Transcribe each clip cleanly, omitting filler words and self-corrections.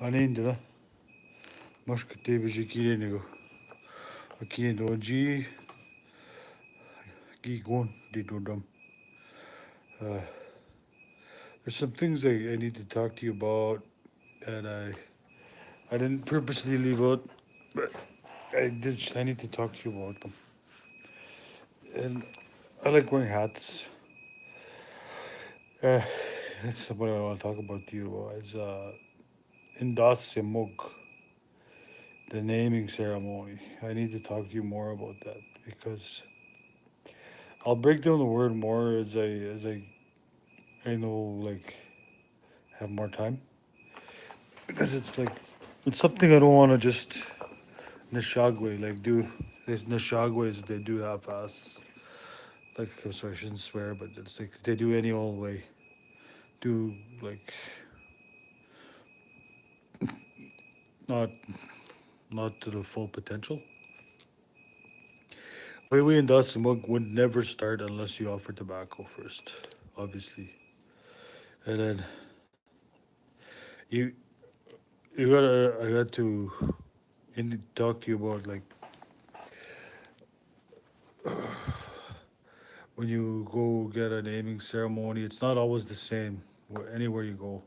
Anindra, Muskate Bijikinigo, Akindo G, Gigon, Didodum. Uh, there's some things I need to talk to you about that I didn't purposely leave out, but I need to talk to you about them. And I like wearing hats. Uh, that's what I want to talk about to you about is indasiiwiin, the naming ceremony. I need to talk to you more about that because I'll break down the word more as I know like have more time because it's something I don't want to just nishagwe like do. There's nishagwes they do half ass like so I shouldn't swear, but it's like they do any old way. Do like not not to the full potential. Way and Dust Mug would never start unless you offer tobacco first, obviously, and then you you gotta I got to talk to you about like when you go get a naming ceremony, it's not always the same. Anywhere you go,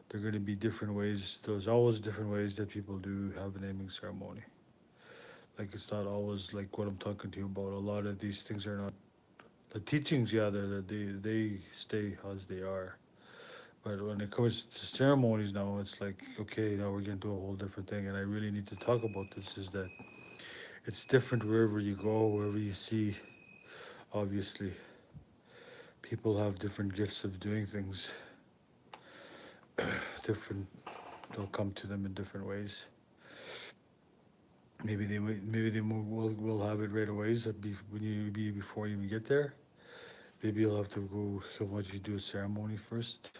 there are going to be different ways. There's always different ways that people do have a naming ceremony. Like it's not always like what I'm talking to you about. A lot of these things are not the teachings. Yeah, they stay as they are. But when it comes to ceremonies now, it's like okay, now we're getting to a whole different thing. And I really need to talk about this. Is that it's different wherever you go, wherever you see. Obviously, people have different gifts of doing things. Different, they'll come to them in different ways. Maybe they will have it right away. So when you be before you even get there. Maybe you'll have to go. He'll want you to do a ceremony first.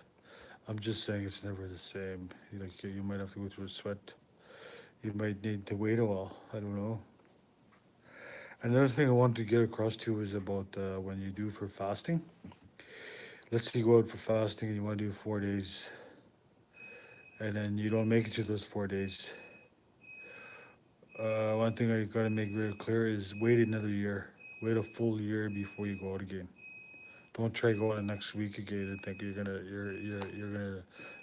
I'm just saying it's never the same. Like you might have to go through a sweat. You might need to wait a while. I don't know. Another thing I want to get across to is about when you do for fasting. Let's say you go out for fasting and you want to do 4 days, and then you don't make it to those 4 days. One thing I gotta make very clear is wait another year. Wait a full year before you go out again. Don't try going the next week again and think you're gonna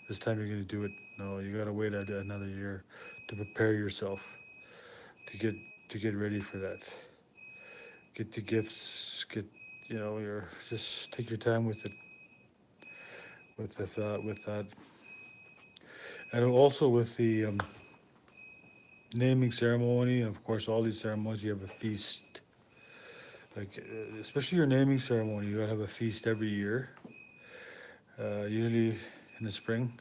this time you're gonna do it. No, you gotta wait another year to prepare yourself to get ready for that. Get the gifts. Get your just take your time with it with that, and also with the naming ceremony and of course all these ceremonies you have a feast. Like especially your naming ceremony, you gotta have a feast every year. Usually in the spring.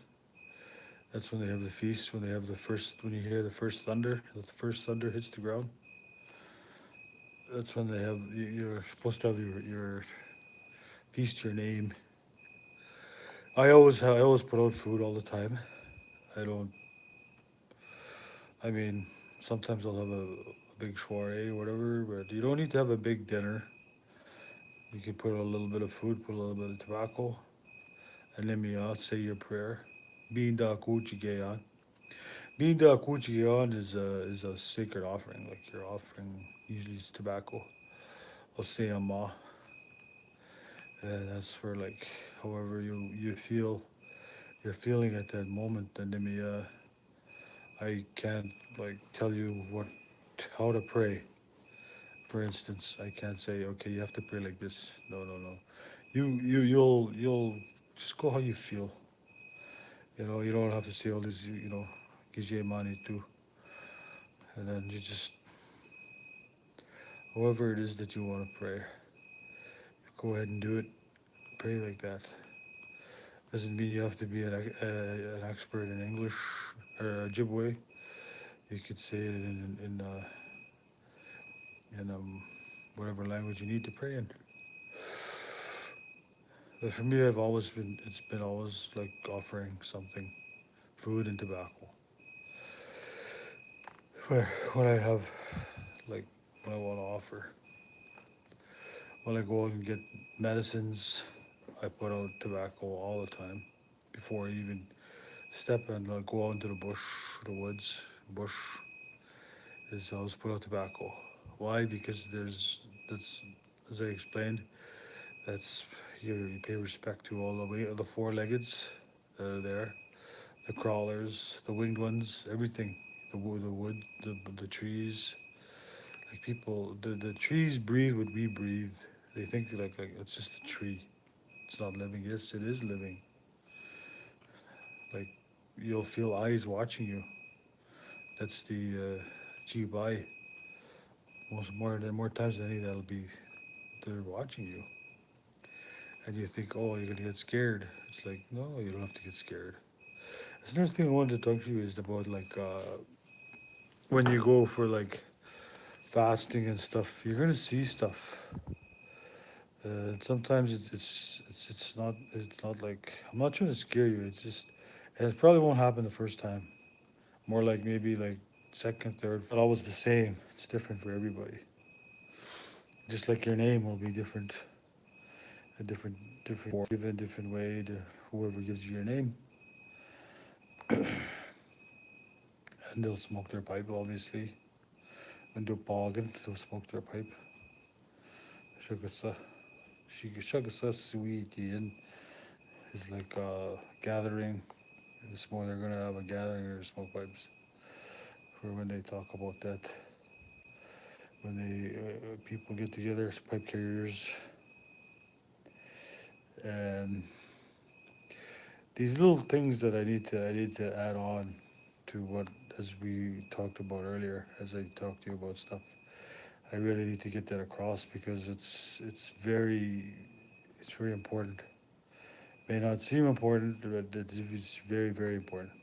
That's when they have the feast. When they have the first, when you hear the first thunder, the first thunder hits the ground. That's when they have. You're supposed to have your feast, your name. I always put out food all the time. I don't. I mean, sometimes I'll have a big soiree or whatever, but you don't need to have a big dinner. You can put a little bit of food, put a little bit of tobacco, and let me say your prayer. Binda kuchigeyan. Binda kuchigeyan is a sacred offering. Like your offering usually is tobacco. I'll say ama. And that's for like however you feel you're feeling at that moment. And then I can't like tell you what how to pray. For instance, I can't say okay you have to pray like this. No, no, no. You'll just go how you feel. You don't have to say all this. Gije money too. And then you just however it is that you want to pray, go ahead and do it. Pray like that. Doesn't mean you have to be an expert in English or Ojibwe. You could say it in whatever language you need to pray in. But for me, it's been always like offering something, food and tobacco. When I have like when I want to offer, when I go out and get medicines, I put out tobacco all the time before I even step and like go out into the bush, the woods, bush is always put out tobacco. Why? Because that's as I explained, that's you pay respect to all the way the four-leggeds that are there, the crawlers, the winged ones, everything, the wood, the trees. Like people, the trees breathe what we breathe. They think like it's just a tree. It's not living. Yes, it is living. Like you'll feel eyes watching you. That's the GBI. More times than any that'll be they're watching you, and you think, oh, you're gonna get scared. It's like no, you don't have to get scared. There's another thing I wanted to talk to you is about like when you go for like fasting and stuff, you're gonna see stuff. Sometimes it's not like I'm not trying to scare you. It's just and it probably won't happen the first time. More like maybe like second, third. Not always the same. It's different for everybody. Just like your name will be different, a different given a different way to whoever gives you your name, and they'll smoke their pipe obviously. When they're bogging, they'll smoke their pipe. Shagasa, shagasa sweet Ian is like gathering. Smoke. They're gonna have a gathering or smoke pipes for when they talk about that. When they people get together, pipe carriers, and these little things that I need to add on to what as we talked about earlier. As I talked to you about stuff, I really need to get that across because it's very important. May not seem important, but it's very important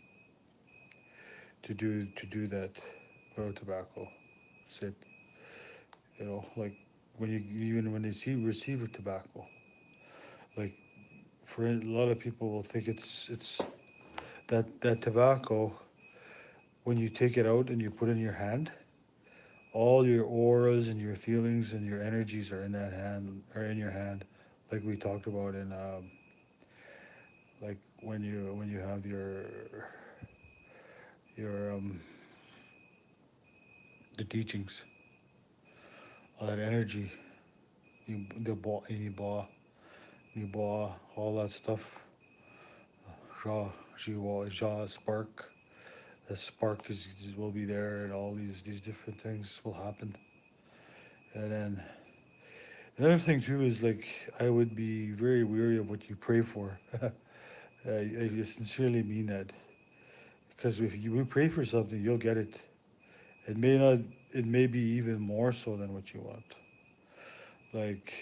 to do that. Put out tobacco, sip. Like when you even when they see receiver tobacco, like for a lot of people will think it's that tobacco when you take it out and you put it in your hand, all your auras and your feelings and your energies are in that hand are in your hand, like we talked about in like when you have your the teachings, all that energy, you all that stuff, spark. The spark will be there, and all these different things will happen. And then another thing too is like I would be very wary of what you pray for. I sincerely mean that because if you pray for something, you'll get it. It may not. It may be even more so than what you want. Like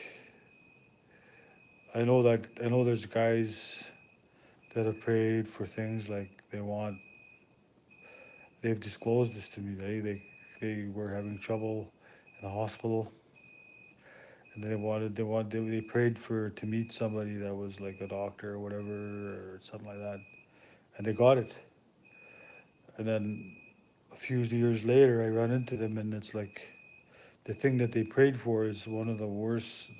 I know there's guys that have prayed for things like they want. They've disclosed this to me. They were having trouble in the hospital, and they prayed for to meet somebody that was like a doctor or whatever or something like that, and they got it. And then a few years later, I run into them, and it's like the thing that they prayed for is one of the most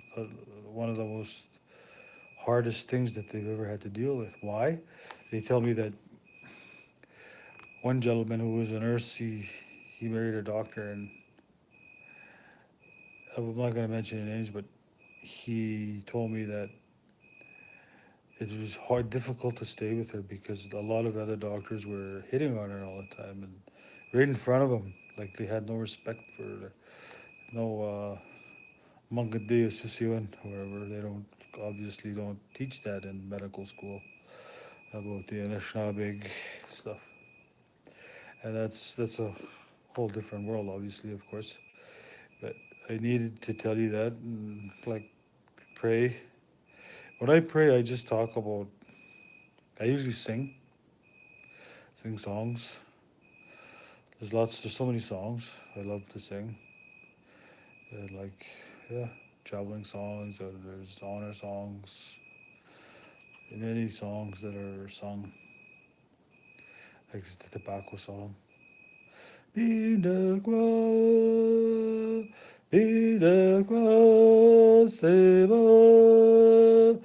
hardest things that they've ever had to deal with. Why? They tell me that one gentleman who was a nurse, he married a doctor, and I'm not going to mention any names, but he told me that it was difficult to stay with her because a lot of other doctors were hitting on her all the time and right in front of him, like they had no respect for her, no indasiiwiin, wherever they don't teach that in medical school about the Anishinaabe stuff, and that's a whole different world, obviously, of course. But I needed to tell you that, and like pray. When I pray, I just talk about. I usually sing songs. There's so many songs I love to sing. Like, yeah, traveling songs, or there's honor songs, and many songs that are sung, like the tobacco song. Be the cross, be the cross, save us.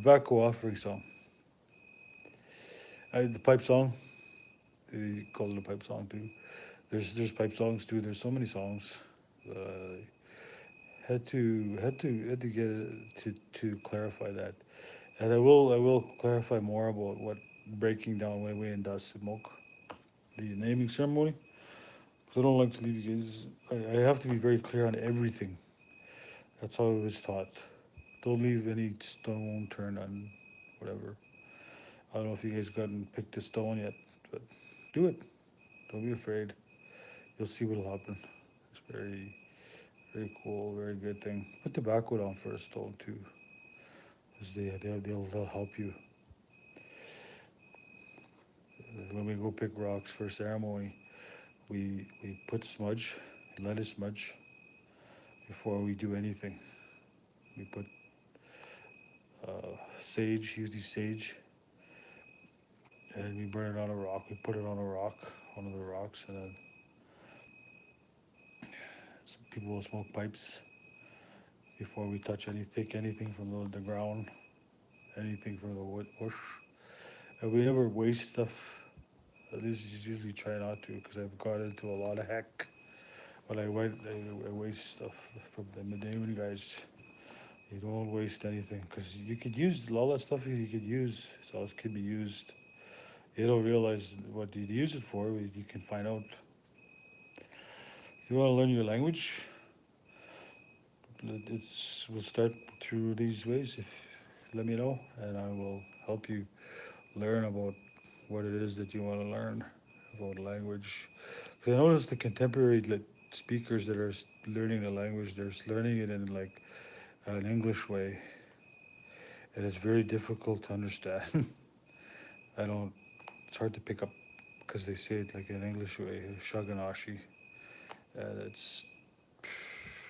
tobacco offering song. The pipe song. They call it a pipe song too. There's pipe songs too. There's so many songs. Uh, had to get to clarify that, and I will clarify more about what breaking down way and does smoke the naming ceremony. Because I don't like to leave you guys. I have to be very clear on everything. That's how I was taught. Don't leave any stone turned on whatever. I don't know if you guys gotten picked a stone yet, but do it. Don't be afraid. You'll see what'll happen. It's very cool, very good thing. Put tobacco down for a stone too, because they'll help you. When we go pick rocks for ceremony, we put smudge, lettuce smudge, before we do anything. We put sage, usually sage, and we burn it on a rock. We put it on a rock, one of the rocks, and then some people will smoke pipes before we touch take anything from the ground, anything from the wood bush. And we never waste stuff. At least usually try not to, because I've got into a lot of heck. But I waste stuff from the Medellin guys. You don't waste anything, because you could use all that stuff. You could use, so it could be used. You don't realize what you'd use it for. You can find out. If you want to learn your language, we'll start through these ways. If let me know, and I will help you learn about what it is that you want to learn about language. Because I noticed the contemporary speakers that are learning the language, they're learning it in like an English way, and it's very difficult to understand. I don't. It's hard to pick up because they say it like an English way, shaganashi, and it's.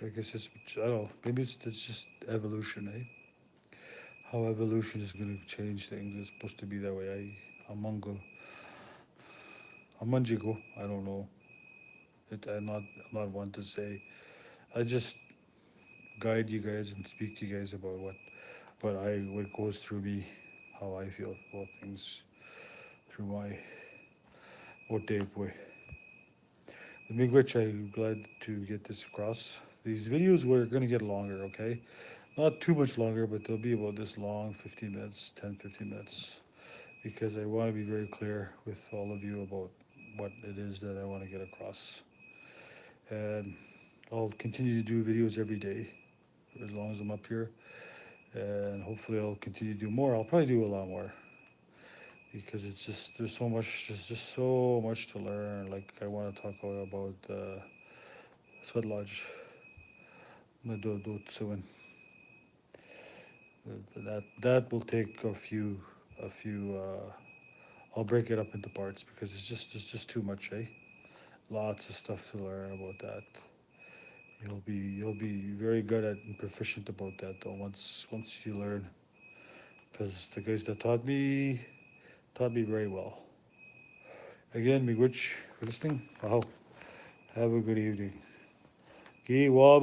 I guess it's. I don't know. Maybe it's just evolution, eh? How evolution is going to change things. It's supposed to be that way. Amango, amanjigo. I don't know. I'm not one to say. I just guide you guys and speak to you guys about what goes through me, how I feel about things through my otape way. The big which I'm glad to get this across. These videos were gonna get longer, okay? Not too much longer, but they'll be about this long, 15 minutes, 10, 15 minutes. Because I want to be very clear with all of you about what it is that I want to get across. And I'll continue to do videos every day for as long as I'm up here. And hopefully I'll continue to do more. I'll probably do a lot more. Because it's just there's just so much to learn. Like I want to talk about Sweat Lodge, Madodotsuin. That will take a few. I'll break it up into parts because it's just too much, eh? Lots of stuff to learn about that. You'll be very good at and proficient about that though once you learn. Because the guys that taught me very well. Again, miigwech for listening. Wow. Have a good evening. Gi wa